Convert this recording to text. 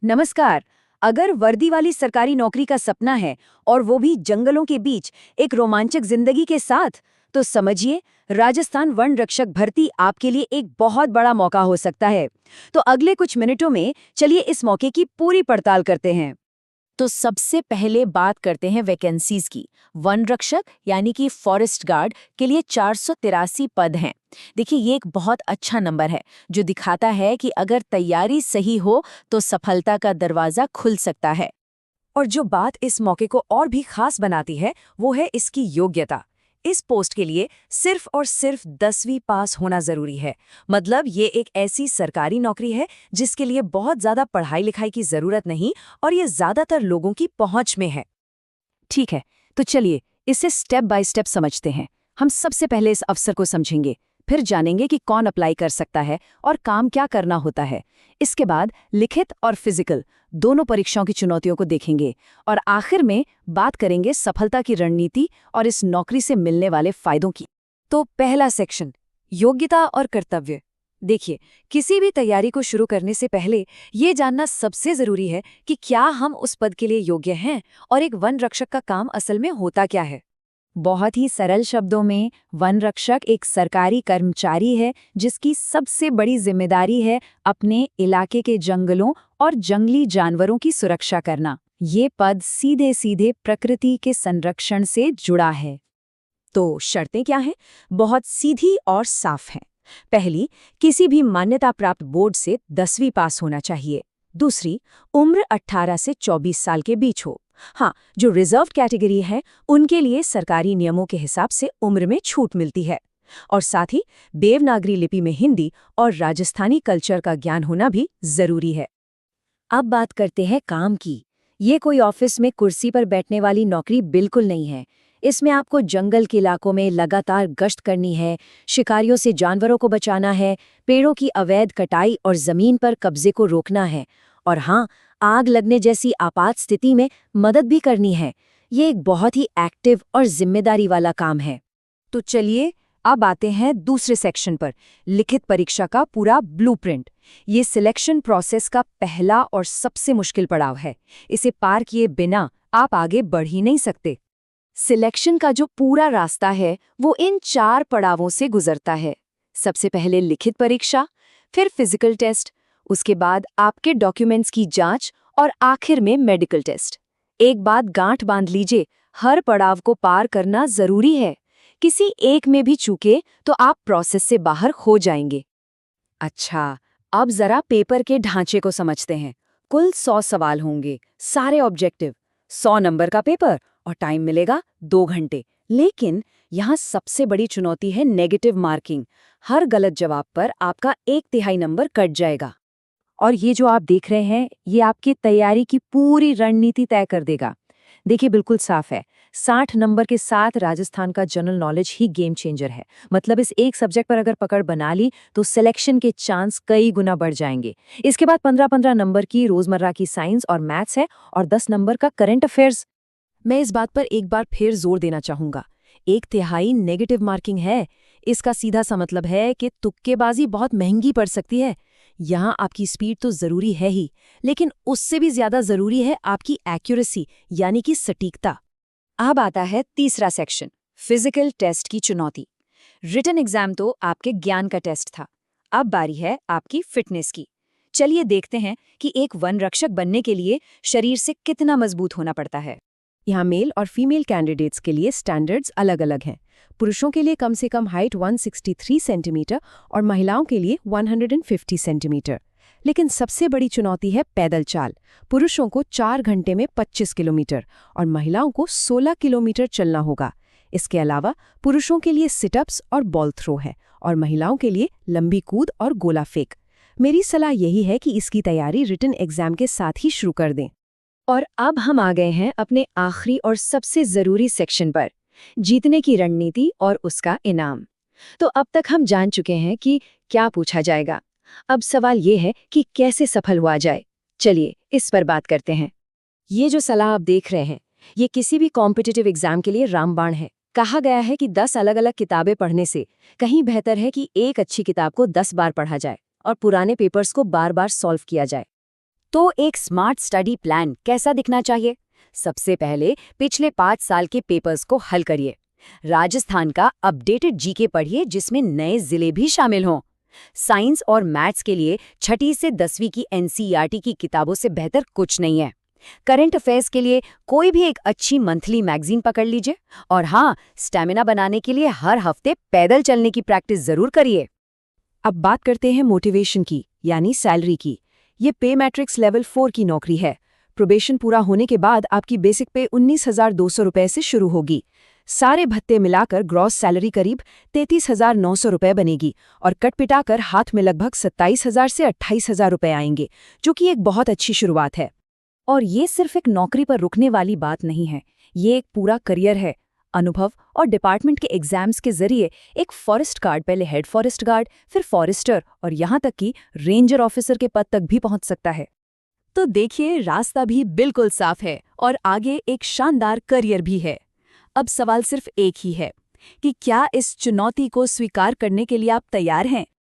नमस्कार। अगर वर्दी वाली सरकारी नौकरी का सपना है और वो भी जंगलों के बीच एक रोमांचक जिंदगी के साथ, तो समझिए राजस्थान वन रक्षक भर्ती आपके लिए एक बहुत बड़ा मौका हो सकता है। तो अगले कुछ मिनटों में चलिए इस मौके की पूरी पड़ताल करते हैं। तो सबसे पहले बात करते हैं वैकेंसीज की। वन रक्षक यानी कि फॉरेस्ट गार्ड के लिए 483 पद हैं। देखिए, ये एक बहुत अच्छा नंबर है जो दिखाता है कि अगर तैयारी सही हो तो सफलता का दरवाजा खुल सकता है। और जो बात इस मौके को और भी खास बनाती है वो है इसकी योग्यता। इस पोस्ट के लिए सिर्फ और सिर्फ 10वीं पास होना जरूरी है। मतलब ये एक ऐसी सरकारी नौकरी है जिसके लिए बहुत ज्यादा पढ़ाई लिखाई की जरूरत नहीं और ये ज्यादातर लोगों की पहुंच में है। ठीक है, तो चलिए इसे स्टेप बाय स्टेप समझते हैं। हम सबसे पहले इस अवसर को समझेंगे, फिर जानेंगे कि कौन अप्लाई कर सकता है और काम क्या करना होता है। इसके बाद लिखित और फिजिकल दोनों परीक्षाओं की चुनौतियों को देखेंगे और आखिर में बात करेंगे सफलता की रणनीति और इस नौकरी से मिलने वाले फायदों की। तो पहला सेक्शन, योग्यता और कर्तव्य। देखिए, किसी भी तैयारी को शुरू करने से पहले ये जानना सबसे जरूरी है कि क्या हम उस पद के लिए योग्य हैं और एक वन रक्षक का काम असल में होता क्या है। बहुत ही सरल शब्दों में, वन रक्षक एक सरकारी कर्मचारी है जिसकी सबसे बड़ी जिम्मेदारी है अपने इलाके के जंगलों और जंगली जानवरों की सुरक्षा करना। ये पद सीधे सीधे प्रकृति के संरक्षण से जुड़ा है। तो शर्तें क्या हैं? बहुत सीधी और साफ हैं। पहली, किसी भी मान्यता प्राप्त बोर्ड से 10वीं पास होना चाहिए। दूसरी, उम्र 18 से 24 साल के बीच हो। हाँ, जो रिजर्व कैटेगरी है उनके लिए सरकारी नियमों के हिसाब से उम्र में छूट मिलती है। और साथ ही देवनागरी लिपि में हिंदी और राजस्थानी कल्चर का ज्ञान होना भी जरूरी है। अब बात करते हैं काम की। ये कोई ऑफिस में कुर्सी पर बैठने वाली नौकरी बिल्कुल नहीं है। इसमें आपको जंगल के इलाकों में लगातार गश्त करनी है, शिकारियों से जानवरों को बचाना है, पेड़ों की अवैध कटाई और जमीन पर कब्जे को रोकना है। और हाँ, आग लगने जैसी आपात स्थिति में मदद भी करनी है। ये एक बहुत ही एक्टिव और जिम्मेदारी वाला काम है। तो चलिए अब आते हैं दूसरे सेक्शन पर, लिखित परीक्षा का पूरा ब्लूप्रिंट। ये सिलेक्शन प्रोसेस का पहला और सबसे मुश्किल पड़ाव है। इसे पार किए बिना आप आगे बढ़ ही नहीं सकते। सिलेक्शन का जो पूरा रास्ता है वो इन 4 पड़ावों से गुजरता है। सबसे पहले लिखित परीक्षा, फिर फिजिकल टेस्ट, उसके बाद आपके डॉक्यूमेंट्स की जांच और आखिर में मेडिकल टेस्ट। एक बात गांठ बांध लीजिए, हर पड़ाव को पार करना जरूरी है। किसी एक में भी चूके तो आप प्रोसेस से बाहर हो जाएंगे। अच्छा, अब जरा पेपर के ढांचे को समझते हैं। कुल 100 सवाल होंगे, सारे ऑब्जेक्टिव, 100 नंबर का पेपर और टाइम मिलेगा 2 घंटे। लेकिन यहाँ सबसे बड़ी चुनौती है नेगेटिव मार्किंग। हर गलत जवाब पर आपका 1/3 नंबर कट जाएगा। और ये जो आप देख रहे हैं, ये आपकी तैयारी की पूरी रणनीति तय कर देगा। देखिए, बिल्कुल साफ है, 60 नंबर के साथ राजस्थान का जनरल नॉलेज ही गेम चेंजर है। मतलब इस एक सब्जेक्ट पर अगर पकड़ बना ली तो सिलेक्शन के चांस कई गुना बढ़ जाएंगे। इसके बाद 15-15 नंबर की रोजमर्रा की साइंस और मैथ्स है और 10 नंबर का करंट अफेयर्स। मैं इस बात पर एक बार फिर जोर देना चाहूंगा, 1/3 नेगेटिव मार्किंग है। इसका सीधा सा मतलब है कि तुक्केबाजी बहुत महंगी पड़ सकती है। यहाँ आपकी स्पीड तो जरूरी है ही, लेकिन उससे भी ज्यादा जरूरी है आपकी एक्यूरेसी यानी कि सटीकता। अब आता है तीसरा सेक्शन, फिजिकल टेस्ट की चुनौती। रिटन एग्जाम तो आपके ज्ञान का टेस्ट था, अब बारी है आपकी फिटनेस की। चलिए देखते हैं कि एक वन रक्षक बनने के लिए शरीर से कितना मजबूत होना पड़ता है। यहाँ मेल और फीमेल कैंडिडेट्स के लिए स्टैंडर्ड्स अलग अलग हैं। पुरुषों के लिए कम से कम हाइट 163 सेंटीमीटर और महिलाओं के लिए 150 सेंटीमीटर। लेकिन सबसे बड़ी चुनौती है पैदल चाल। पुरुषों को 4 घंटे में 25 किलोमीटर और महिलाओं को 16 किलोमीटर चलना होगा। इसके अलावा पुरुषों के लिए सिटअप्स और बॉल थ्रो है और महिलाओं के लिए लंबी कूद और गोला फेंक। मेरी सलाह यही है कि इसकी तैयारी रिटन एग्जाम के साथ ही शुरू कर दें। और अब हम आ गए हैं अपने आखिरी और सबसे जरूरी सेक्शन पर, जीतने की रणनीति और उसका इनाम। तो अब तक हम जान चुके हैं कि क्या पूछा जाएगा। अब सवाल ये है कि कैसे सफल हुआ जाए। चलिए इस पर बात करते हैं। ये जो सलाह आप देख रहे हैं, ये किसी भी कॉम्पिटिटिव एग्जाम के लिए रामबाण है। कहा गया है कि 10 अलग-अलग किताबें पढ़ने से कहीं बेहतर है कि एक अच्छी किताब को 10 बार पढ़ा जाए और पुराने पेपर्स को बार-बार सॉल्व किया जाए। तो एक स्मार्ट स्टडी प्लान कैसा दिखना चाहिए? सबसे पहले पिछले 5 साल के पेपर्स को हल करिए। राजस्थान का अपडेटेड जीके पढ़िए जिसमें नए जिले भी शामिल हों। साइंस और मैथ्स के लिए 6ठी से 10वीं की एनसीईआरटी की किताबों से बेहतर कुछ नहीं है। करंट अफेयर्स के लिए कोई भी एक अच्छी मंथली मैगजीन पकड़ लीजिए। और हाँ, स्टैमिना बनाने के लिए हर हफ्ते पैदल चलने की प्रैक्टिस जरूर करिए। अब बात करते हैं मोटिवेशन की, यानी सैलरी की। ये पे मैट्रिक्स लेवल 4 की नौकरी है। प्रोबेशन पूरा होने के बाद आपकी बेसिक पे 19,200 रुपए से शुरू होगी। सारे भत्ते मिलाकर ग्रॉस सैलरी करीब 33,900 रुपए बनेगी और कट पिटाकर हाथ में लगभग 27,000 से 28,000 रुपए आएंगे, जो कि एक बहुत अच्छी शुरुआत है। और ये सिर्फ एक नौकरी पर रुकने वाली बात नहीं है, ये एक पूरा करियर है। अनुभव और डिपार्टमेंट के एग्जाम्स के जरिए एक फॉरेस्ट गार्ड पहले हेड फॉरेस्ट गार्ड, फिर फॉरेस्टर और यहाँ तक कि रेंजर ऑफिसर के पद तक भी पहुंच सकता है। तो देखिए, रास्ता भी बिल्कुल साफ है और आगे एक शानदार करियर भी है। अब सवाल सिर्फ एक ही है कि क्या इस चुनौती को स्वीकार करने के लिए आप तैयार हैं?